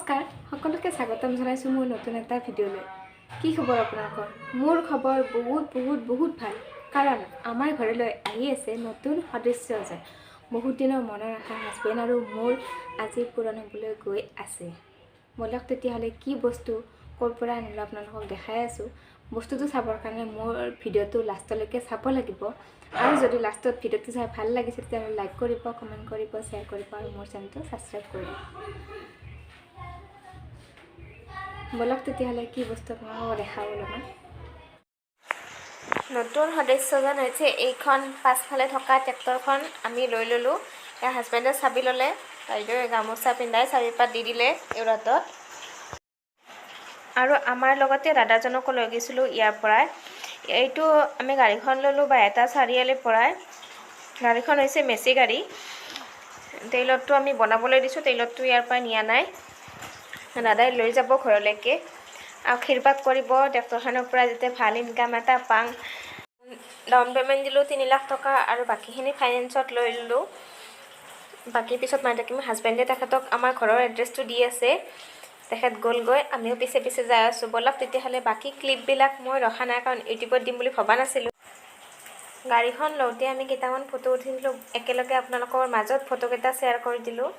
নমস্কাৰ সকলোকে স্বাগতম জনাইছোঁ মোৰ নতুন এটা ভিডিঅ'লৈ। কি খবৰ আপোনালোকৰ? মোৰ খবৰ বহুত ভাল, কাৰণ আমাৰ ঘৰলৈ আহি আছে নতুন সদস্য এজন। বহুত দিনৰ মনৰ আশা হাজবেণ্ড আৰু মোৰ আজি পূৰণ হ'বলৈ গৈ আছে। বলক তেতিয়াহ'লে কি বস্তু ক'ৰ পৰা আনিলোঁ আপোনালোকক দেখাই আছোঁ। বস্তুটো চাবৰ কাৰণে মোৰ ভিডিঅ'টো লাষ্টলৈকে চাব লাগিব, আৰু যদি লাষ্টত ভিডিঅ'টো চাই ভাল লাগিছে তেতিয়াহ'লে লাইক কৰিব, কমেণ্ট কৰিব, শ্বেয়াৰ কৰিব আৰু মোৰ চেনেলটো ছাবস্ক্ৰাইব কৰিব। বলক তেতিয়াহ'লে কি বস্তু আপোনালোকক দেখাব অলপমান। নতুন সদস্যজন হৈছে এইখন পাছফালে থকা ট্ৰেক্টৰখন আমি লৈ ল'লোঁ। ইয়াৰ হাজবেণ্ডে চাবি ল'লে, বাইদেৱে গামোচা পিন্ধাই চাবিপাত দি দিলে ইউৰাটত। আৰু আমাৰ লগতে দাদাজনকো লৈ গৈছিলোঁ ইয়াৰ পৰাই। এইটো আমি গাড়ীখন ল'লোঁ বাইহাটা চাৰিআলিৰ পৰাই। গাড়ীখন হৈছে মেচি গাড়ী। তেলতটো আমি বনাবলৈ দিছোঁ, তেলতটো ইয়াৰ পৰা নিয়া নাই। দাদাই লৈ যাব ঘৰলৈকে। আশীৰ্বাদ কৰিব ট্ৰেক্টৰখনৰ পৰা যাতে ভাল ইনকাম এটা পাওঁ। ডাউন পে'মেণ্ট দিলোঁ 3 লাখ টকা, আৰু বাকীখিনি ফাইনেন্সত লৈ ল'লোঁ। বাকী পিছত মই থাকিম। হাজবেণ্ডে তেখেতক আমাৰ ঘৰৰ এড্ৰেছটো দি আছে। তেখেত গ'লগৈ, আমিও পিছে যাই আছোঁ। বলক তেতিয়াহ'লে বাকী ক্লিপবিলাক মই ৰখা নাই, কাৰণ ইউটিউবত দিম বুলি ভবা নাছিলোঁ। গাড়ীখন লওঁতে আমি কেইটামান ফটো উঠিছিলোঁ, একেলগে আপোনালোকৰ মাজত ফটোকেইটা শ্বেয়াৰ কৰি দিলোঁ।